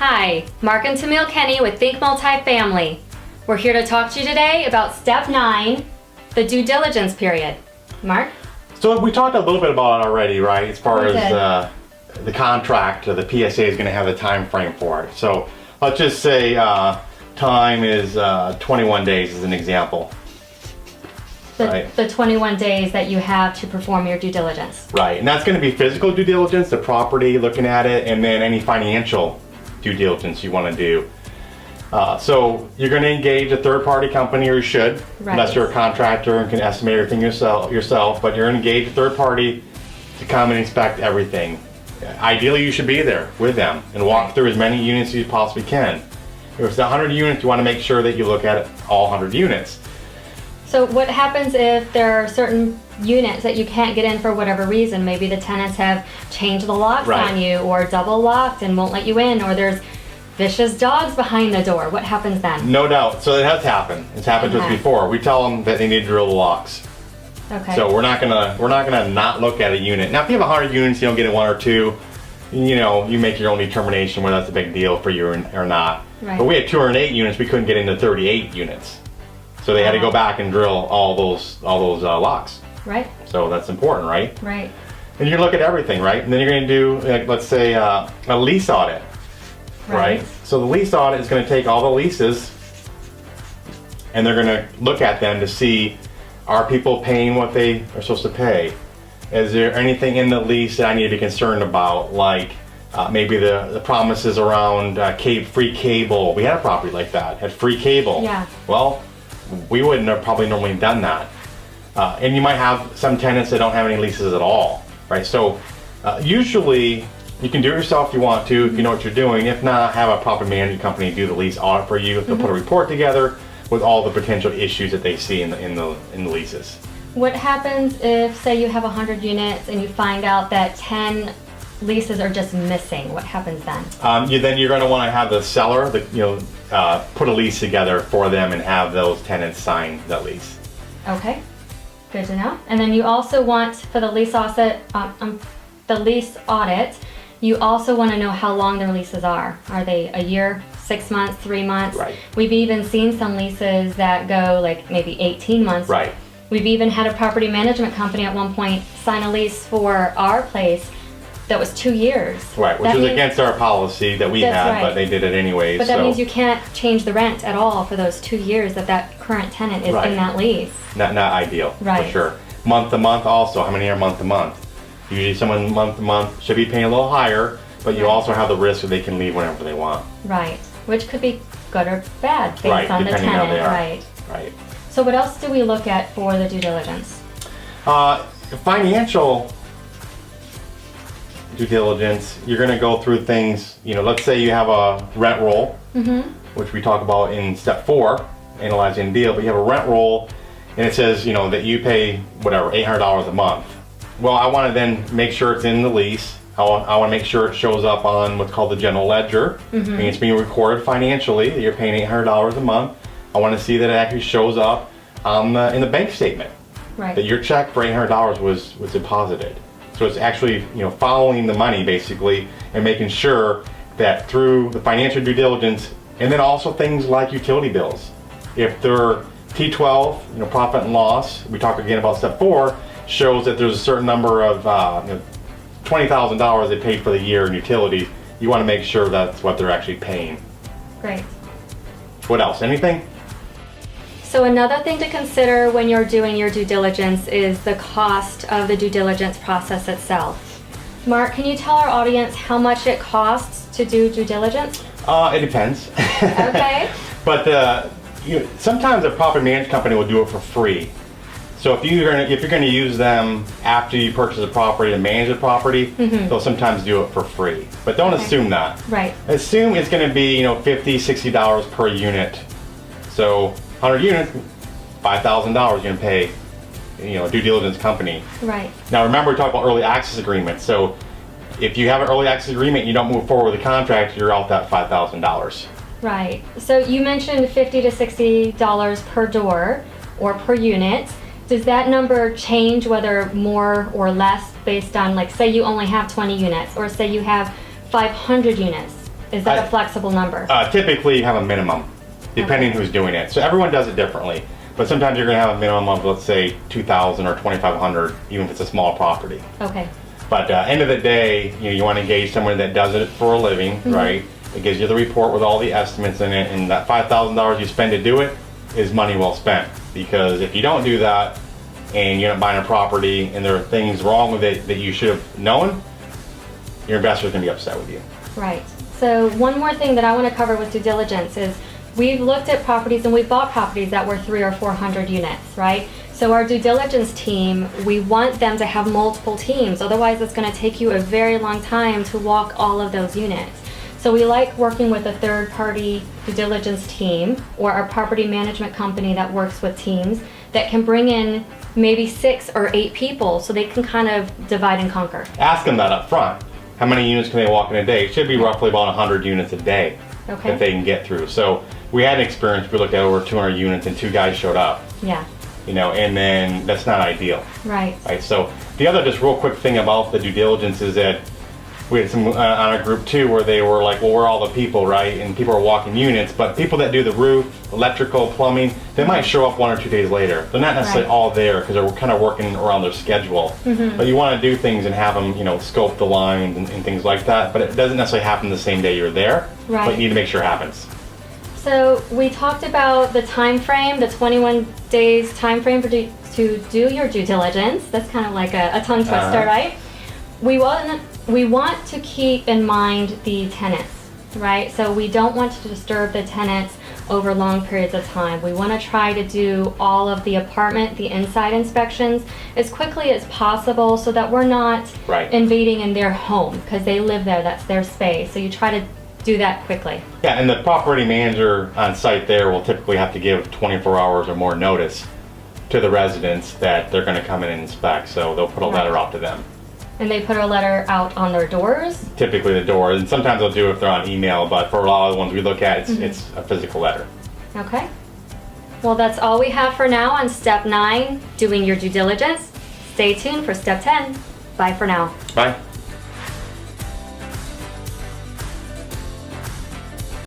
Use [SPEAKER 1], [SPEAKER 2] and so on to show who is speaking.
[SPEAKER 1] Hi, Mark and Tamil Kenny with Think Multifamily. We're here to talk to you today about Step 9, the due diligence period. Mark?
[SPEAKER 2] So we talked a little bit about it already, right? As far as the contract, the PSA is going to have the time frame for it. So let's just say time is 21 days as an example.
[SPEAKER 1] The 21 days that you have to perform your due diligence.
[SPEAKER 2] Right, and that's going to be physical due diligence, the property, looking at it, and then any financial due diligence you want to do. So you're going to engage a third-party company, or you should, unless you're a contractor and can estimate everything yourself. But you're going to engage a third party to come and inspect everything. Ideally, you should be there with them and walk through as many units as you possibly can. If it's 100 units, you want to make sure that you look at all 100 units.
[SPEAKER 1] So what happens if there are certain units that you can't get in for whatever reason? Maybe the tenants have changed the locks on you, or double locked and won't let you in, or there's vicious dogs behind the door. What happens then?
[SPEAKER 2] No doubt. So it has happened. It's happened to us before. We tell them that they need to drill the locks.
[SPEAKER 1] Okay.
[SPEAKER 2] So we're not gonna not look at a unit. Now, if you have 100 units, you don't get in one or two. You know, you make your own determination whether that's a big deal for you or not.
[SPEAKER 1] Right.
[SPEAKER 2] But we had 208 units. We couldn't get into 38 units. So they had to go back and drill all those locks.
[SPEAKER 1] Right.
[SPEAKER 2] So that's important, right?
[SPEAKER 1] Right.
[SPEAKER 2] And you look at everything, right? And then you're going to do, like, let's say, a lease audit, right? So the lease audit is going to take all the leases, and they're going to look at them to see, are people paying what they are supposed to pay? Is there anything in the lease that I need to be concerned about, like maybe the promises around free cable? We had a property like that, had free cable.
[SPEAKER 1] Yeah.
[SPEAKER 2] Well, we wouldn't have probably normally done that. And you might have some tenants that don't have any leases at all, right? So usually you can do it yourself if you want to, if you know what you're doing. If not, have a property management company do the lease audit for you. They'll put a report together with all the potential issues that they see in the leases.
[SPEAKER 1] What happens if, say, you have 100 units and you find out that 10 leases are just missing? What happens then?
[SPEAKER 2] Then you're going to want to have the seller, put a lease together for them and have those tenants sign the lease.
[SPEAKER 1] Okay, good to know. And then you also want, for the lease audit, you also want to know how long their leases are. Are they a year, 6 months, 3 months?
[SPEAKER 2] Right.
[SPEAKER 1] We've even seen some leases that go like maybe 18 months.
[SPEAKER 2] Right.
[SPEAKER 1] We've even had a property management company at one point sign a lease for our place that was 2 years.
[SPEAKER 2] Right, which was against our policy that we had, but they did it anyway.
[SPEAKER 1] But that means you can't change the rent at all for those 2 years that current tenant is in that lease.
[SPEAKER 2] Not ideal,
[SPEAKER 1] for
[SPEAKER 2] sure. Month to month also, how many are month to month? Usually someone month to month should be paying a little higher, but you also have the risk that they can leave whenever they want. Right,
[SPEAKER 1] which could be good or bad based on the tenant.
[SPEAKER 2] How they are.
[SPEAKER 1] Right. So what else do we look at for the due diligence?
[SPEAKER 2] Financial due diligence, you're going to go through things, let's say you have a rent roll, which we talk about in step 4, analyzing the deal, but you have a rent roll and it says, that you pay whatever, $800 a month. Well, I want to then make sure it's in the lease. I want to make sure it shows up on what's called the general ledger. And it's being recorded financially that you're paying $800 a month. I want to see that it actually shows up in the bank statement.
[SPEAKER 1] Right.
[SPEAKER 2] That your check for $800 was deposited. So it's actually, following the money basically and making sure that through the financial due diligence, and then also things like utility bills. If they're T12, profit and loss, we talked again about step 4, shows that there's a certain number of $20,000 they paid for the year in utilities. You want to make sure that's what they're actually paying.
[SPEAKER 1] Great.
[SPEAKER 2] What else? Anything?
[SPEAKER 1] So another thing to consider when you're doing your due diligence is the cost of the due diligence process itself. Mark, can you tell our audience how much it costs to do due diligence?
[SPEAKER 2] It depends.
[SPEAKER 1] Okay.
[SPEAKER 2] But sometimes a property management company will do it for free. So if you're going to use them after you purchase a property to manage the property, they'll sometimes do it for free. But don't assume that.
[SPEAKER 1] Right.
[SPEAKER 2] Assume it's going to be $50, $60 per unit. So 100 units, $5,000 you're going to pay, a due diligence company.
[SPEAKER 1] Right.
[SPEAKER 2] Now remember, we talked about early access agreements. So if you have an early access agreement and you don't move forward with the contract, you're out that $5,000.
[SPEAKER 1] Right. So you mentioned $50 to $60 per door or per unit. Does that number change whether more or less based on, like, say you only have 20 units or say you have 500 units? Is that a flexible number?
[SPEAKER 2] Typically you have a minimum, depending who's doing it. So everyone does it differently. But sometimes you're going to have a minimum of, let's say, 2,000 or 2,500, even if it's a small property.
[SPEAKER 1] Okay.
[SPEAKER 2] But end of the day, you want to engage someone that does it for a living, right? It gives you the report with all the estimates in it, and that $5,000 you spend to do it is money well spent. Because if you don't do that, and you're not buying a property, and there are things wrong with it that you should have known, your investor's going to be upset with you.
[SPEAKER 1] Right. So one more thing that I want to cover with due diligence is we've looked at properties and we've bought properties that were 300 or 400 units, right? So our due diligence team, we want them to have multiple teams. Otherwise, it's going to take you a very long time to walk all of those units. So we like working with a third-party due diligence team or our property management company that works with teams that can bring in maybe 6 or 8 people so they can kind of divide and conquer.
[SPEAKER 2] Ask them that up front. How many units can they walk in a day? It should be roughly about 100 units a day that they can get through. So we had an experience, we looked at over 200 units and 2 guys showed up.
[SPEAKER 1] Yeah.
[SPEAKER 2] And then that's not ideal.
[SPEAKER 1] Right.
[SPEAKER 2] So the other just real quick thing about the due diligence is that we had some on our group too where they were like, well, we're all the people, right? And people are walking units, but people that do the roof, electrical, plumbing, they might show up 1 or 2 days later. They're not necessarily all there because they're kind of working around their schedule. But you want to do things and have them, scope the lines and things like that. But it doesn't necessarily happen the same day you're there.
[SPEAKER 1] Right.
[SPEAKER 2] But you need to make sure it happens.
[SPEAKER 1] So we talked about the time frame, the 21 days time frame to do your due diligence. That's kind of like a tongue twister, right? We want to keep in mind the tenants, right? So we don't want to disturb the tenants over long periods of time. We want to try to do all of the apartment, the inside inspections as quickly as possible so that we're not invading in their home because they live there, that's their space. So you try to do that quickly. Yeah,
[SPEAKER 2] and the property manager on site there will typically have to give 24 hours or more notice to the residents that they're going to come in and inspect. So they'll put a letter out to them.
[SPEAKER 1] And they put a letter out on their doors?
[SPEAKER 2] Typically the doors, and sometimes they'll do it if they're on email, but for a lot of the ones we look at, it's a physical letter.
[SPEAKER 1] Okay. Well, that's all we have for now on step 9, doing your due diligence. Stay tuned for step 10. Bye for now.
[SPEAKER 2] Bye.